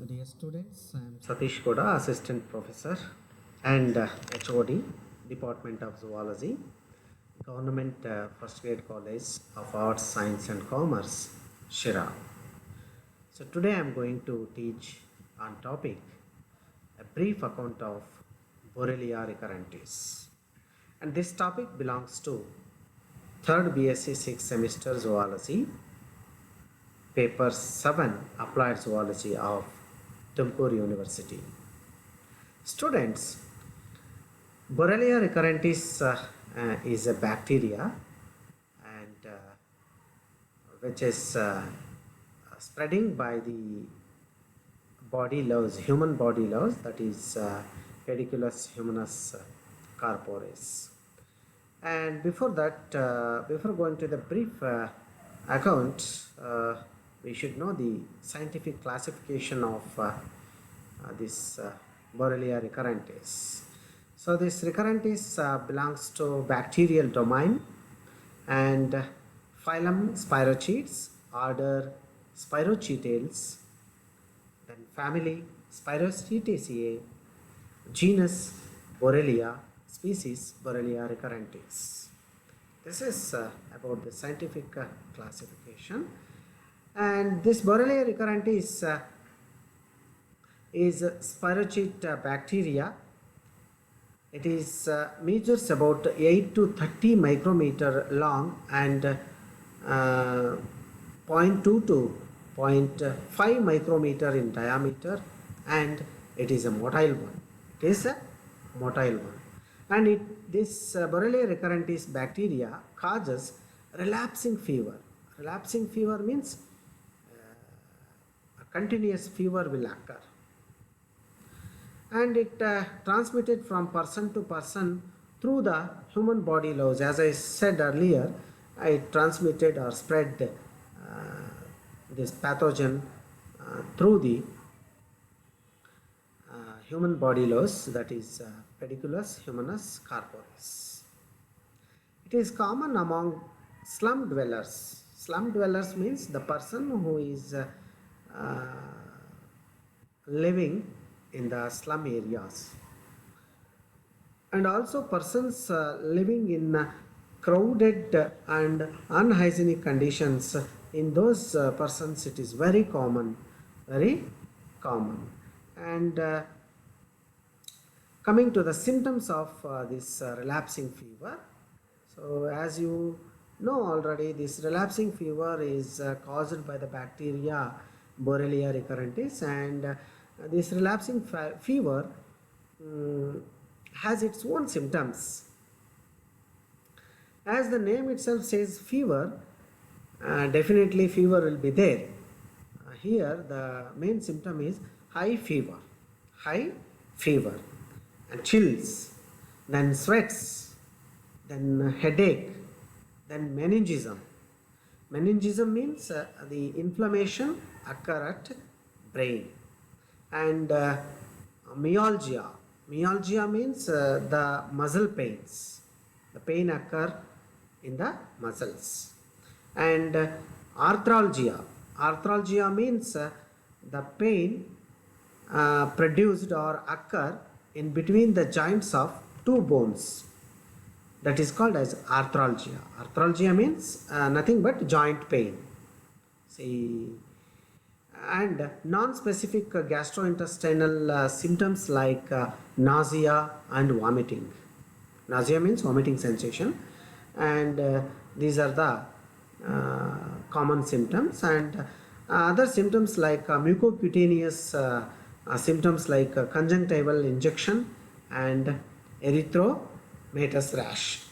Dear students, I am Satish Koda, Assistant Professor and HOD, Department of Zoology, Government First Grade College of Arts, Science and Commerce, Shira. So today I am going to teach on topic a brief account of Borrelia recurrentis. And this topic belongs to 3rd BSc 6th semester Zoology, paper 7 Applied Zoology of Tumakuru University. Students, Borrelia recurrentis is a bacteria and which is spreading by the body loves, human body loves, that is Pediculus humanus corporis. And before that, before going to the brief account, we should know the scientific classification of this Borrelia recurrentis. So this recurrentis belongs to bacterial domain and phylum Spirochetes, order Spirochetes, then family Spirocetaceae, genus Borrelia, species Borrelia recurrentis. This is about the scientific classification. And this Borrelia recurrentis is spirochete bacteria. It is measures about 8 to 30 micrometer long and 0.2 to 0.5 micrometer in diameter, and it is a motile one. It is a motile one. And this Borrelia recurrentis bacteria causes relapsing fever. Relapsing fever means a continuous fever will occur. And it transmitted from person to person through the human body loves. As I said earlier, it transmitted or spread this pathogen through the human body loves, that is Pediculus humanus corporis. It is common among slum dwellers. Slum dwellers means the person who is living in the slum areas, and also persons living in crowded and unhygienic conditions. In those persons it is very common. And coming to the symptoms of this relapsing fever, so as you know already, this relapsing fever is caused by the bacteria Borrelia recurrentis, and this relapsing fever has its own symptoms. As the name itself says, fever, definitely fever will be there. Here the main symptom is high fever, and chills, then sweats, then headache, then meningism. Meningism means the inflammation occur at brain, and myalgia. Myalgia means the muscle pains. The pain occur in the muscles. And arthralgia. Arthralgia means the pain produced or occur in between the joints of two bones. That is called as arthralgia. Arthralgia means nothing but joint pain. See, and non-specific gastrointestinal symptoms like nausea and vomiting. Nausea means vomiting sensation, and these are the common symptoms. And other symptoms like mucocutaneous symptoms like conjunctival injection and erythromatous rash.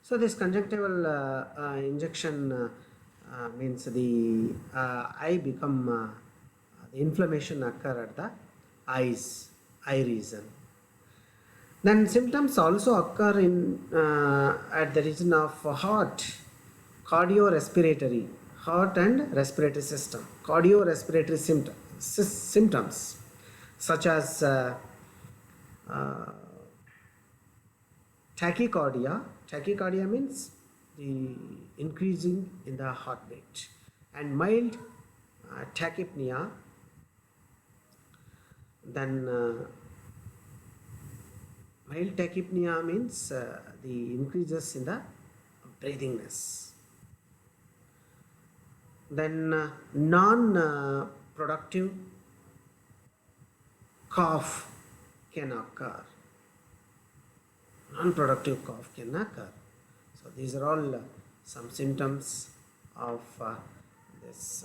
So this conjunctival injection means the eye become the inflammation occur at the eye region. Then symptoms also occur in at the region of heart, heart and respiratory system. Cardiorespiratory symptoms such as tachycardia. Tachycardia means the increasing in the heartbeat, and mild tachypnea, then mild tachypnea means the increases in the breathingness. Then non-productive cough can occur. Non-productive cough can occur. So these are all some symptoms of this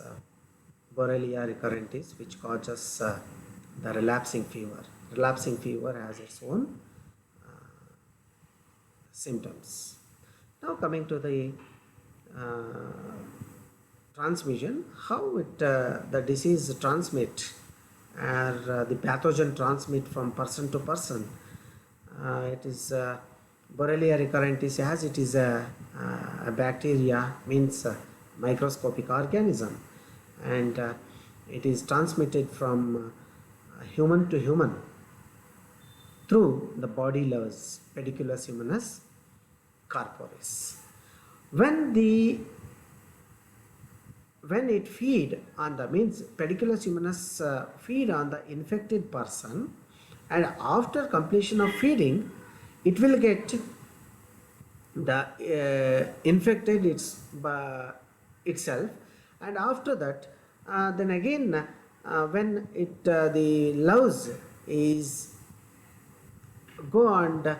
Borrelia recurrentis, which causes the relapsing fever. Relapsing fever has its own symptoms. Now coming to the transmission, how the disease transmit, or the pathogen transmit from person to person. It is Borrelia recurrentis, as it is a bacteria, means a microscopic organism, and it is transmitted from human to human through the body loves, pediculus humanus corporis. When it feed on the, means pediculus humanus feed on the infected person, and after completion of feeding, it will get the infected itself, and after that then again when it the louse is go and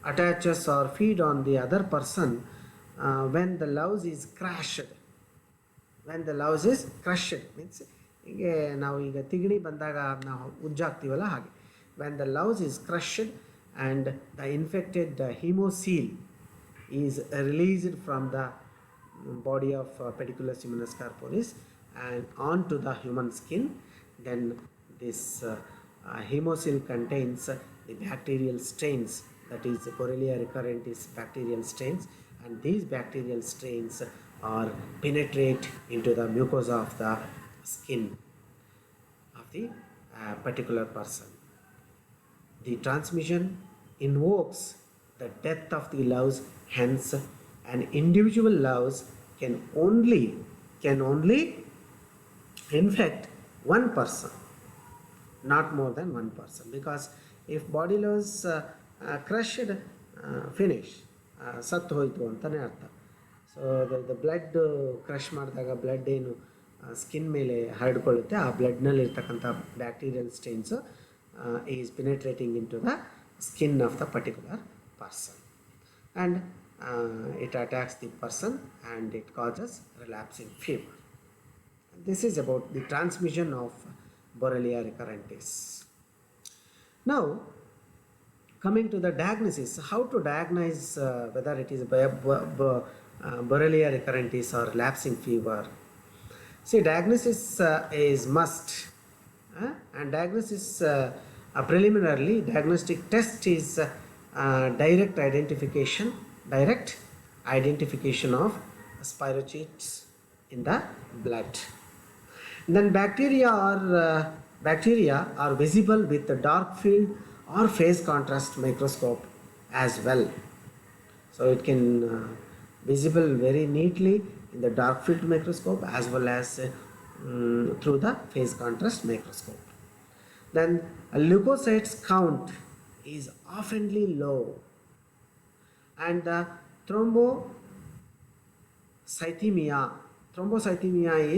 attaches or feed on the other person, when the louse is crushed, means ಹೀಗೆ ನಾವು ಈಗ ತಿಗಣಿ ಬಂದಾಗ ನಾವು ಉಜ್ಜಾಗ್ತೀವಲ್ಲ ಹಾಗೆ, when the louse is crushed and the infected hemocoel is released from the body of pediculus humanus corporis and onto the human skin, then this hemocoel contains the bacterial strains, that is Borrelia recurrentis bacterial strains, and these bacterial strains are penetrate into the mucosa of the skin of the particular person. The transmission invokes the death of the louse, hence an individual louse can only infect one person, not more than one person, because if body louse crushed, finish, ಸತ್ತು ಹೋಯಿತು ಅಂತಲೇ ಅರ್ಥ. So the blood crush ಮಾಡಿದಾಗ blood ಏನು skin ಮೇಲೆ ಹರಡ್ಕೊಳ್ಳುತ್ತೆ, ಆ ಬ್ಲಡ್ನಲ್ಲಿರ್ತಕ್ಕಂಥ bacterial stains is penetrating into the skin of the particular person, and it attacks the person and it causes relapsing fever. This is about the transmission of Borrelia recurrentis. Now coming to the diagnosis, how to diagnose whether it is Borrelia recurrentis or relapsing fever. See, diagnosis is must, and diagnosis preliminarily diagnostic test is direct identification of spirochetes in the blood. Then bacteria are visible with the dark field or phase contrast microscope as well. So it can visible very neatly in the dark field microscope as well as through the phase contrast microscope. Then a leukocytes count is oftenly low, and the thrombocythemia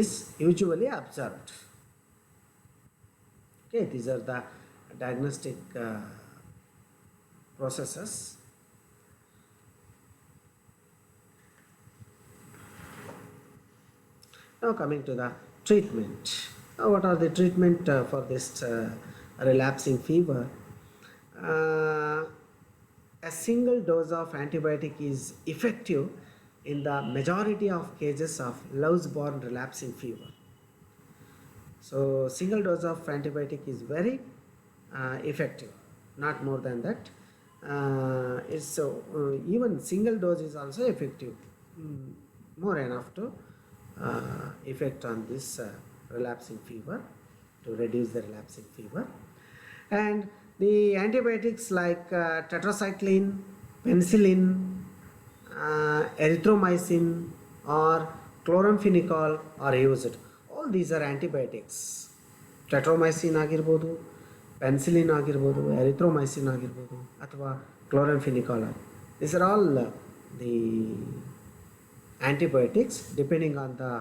is usually observed. Okay, these are the diagnostic processes. Now coming to the treatment. Now what are the treatment for this relapsing fever? A single dose of antibiotic is effective in the majority of cases of louse-borne relapsing fever. So single dose of antibiotic is very effective, not more than that. Even single dose is also effective, more enough to effect on this relapsing fever, to reduce the relapsing fever. And the antibiotics like tetracycline, penicillin, erythromycin or chloramphenicol are used. All these are antibiotics. Tetromycin ಆಗಿರ್ಬೋದು, penicillin ಆಗಿರ್ಬೋದು, erythromycin ಆಗಿರ್ಬೋದು, ಅಥವಾ chloramphenicol. These are all the antibiotics depending on the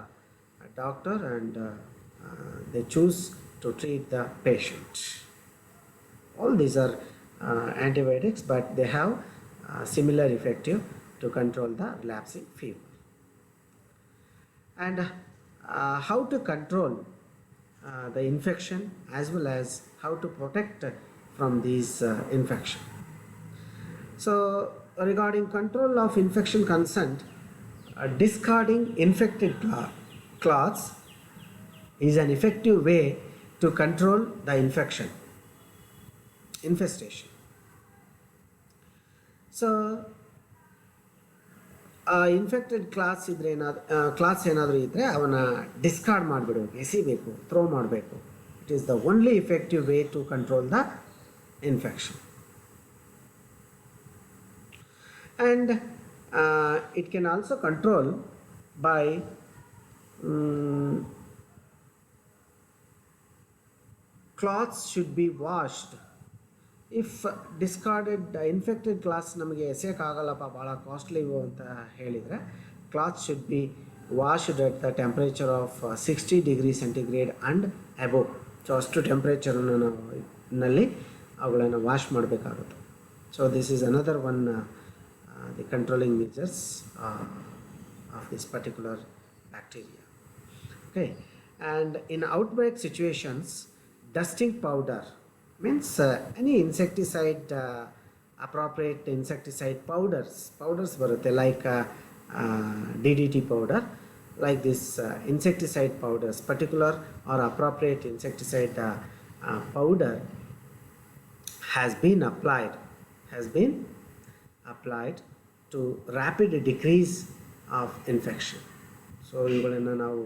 doctor, and they choose to treat the patient. All these are antibiotics, but they have similar effective to control the relapsing fever. And how to control the infection as well as how to protect from these infection. So regarding control of infection concerned, discarding infected cloths is an effective way to control the infestation. So infected clothes ಇದ್ದರೆ clothes ಏನಾದರೂ ಇದ್ದರೆ ಅವನ್ನ discard ಮಾಡಿಬಿಡಬೇಕು, ಎಸಿಬೇಕು, throw ಮಾಡಬೇಕು. It is the only effective way to control the infection. And it can also control by clothes should be washed. If discarded infected clothes ನಮಗೆ ಎಸೆಯೋಕ್ಕಾಗಲ್ಲಪ್ಪ, ಭಾಳ ಕಾಸ್ಟ್ಲಿ ಇವು ಅಂತ ಹೇಳಿದರೆ, clothes should be washed at the temperature of 60 degree centigrade and above. So ಅಷ್ಟು ಟೆಂಪ್ರೇಚರನ್ನು ನಲ್ಲಿ ಅವುಗಳನ್ನು ವಾಶ್ ಮಾಡಬೇಕಾಗುತ್ತೆ. So this is another one the controlling measures of this particular bacteria. Okay, and in outbreak situations, dusting powder means any insecticide, appropriate insecticide powders barutte, like DDT powder, like this insecticide powders, particular or appropriate insecticide powder has been applied to rapid decrease of infection. So ಇವುಗಳನ್ನು ನಾವು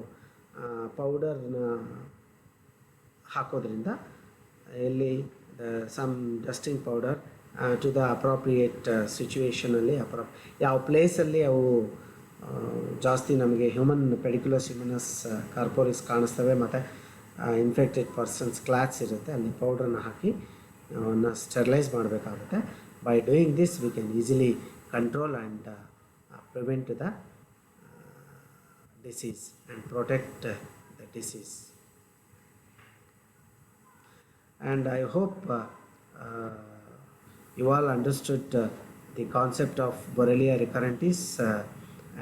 ಪೌಡರ್ನ ಹಾಕೋದ್ರಿಂದ ಎಲ್ಲಿ some dusting powder to the appropriate ಸಿಚುವೇಷನಲ್ಲಿ ಯಾವ ಪ್ಲೇಸಲ್ಲಿ ಅವು ಜಾಸ್ತಿ ನಮಗೆ ಹ್ಯೂಮನ್ ಪೆಡಿಕ್ಯುಲಸ್ ಹ್ಯೂಮನಸ್ ಕಾರ್ಪೋರಿಸ್ ಕಾಣಿಸ್ತವೆ ಮತ್ತು ಇನ್ಫೆಕ್ಟೆಡ್ ಪರ್ಸನ್ಸ್ ಕ್ಲಾತ್ಸ್ ಇರುತ್ತೆ, ಅಲ್ಲಿ ಪೌಡ್ರನ್ನ ಹಾಕಿ ಅವನ್ನ ಸ್ಟೆರಿಲೈಸ್ ಮಾಡಬೇಕಾಗುತ್ತೆ. By doing this we can easily control and prevent the disease and protect the disease. And I hope you all understood the concept of Borrelia recurrentis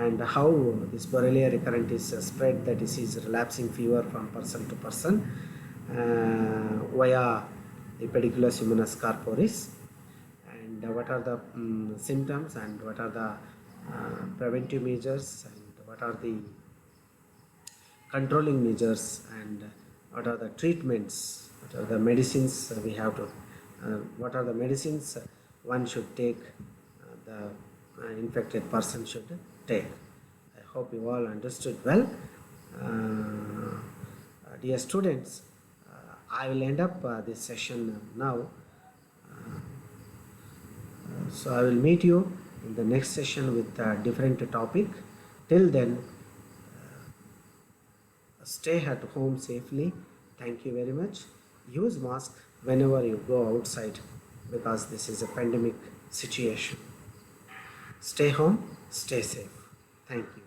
and how this Borrelia recurrentis spread the disease relapsing fever from person to person via the pediculus humorous corporis, and what are the symptoms and what are the preventive measures and what are the controlling measures and what are the treatments, what are the medicines we have to, what are the medicines one should take, the infected person should take. I hope you all understood well. Dear students, I will end up this session now. So I will meet you in the next session with a different topic. Till then, stay at home safely. Thank you very much. Use mask whenever you go outside because this is a pandemic situation. Stay home, stay safe. Thank you.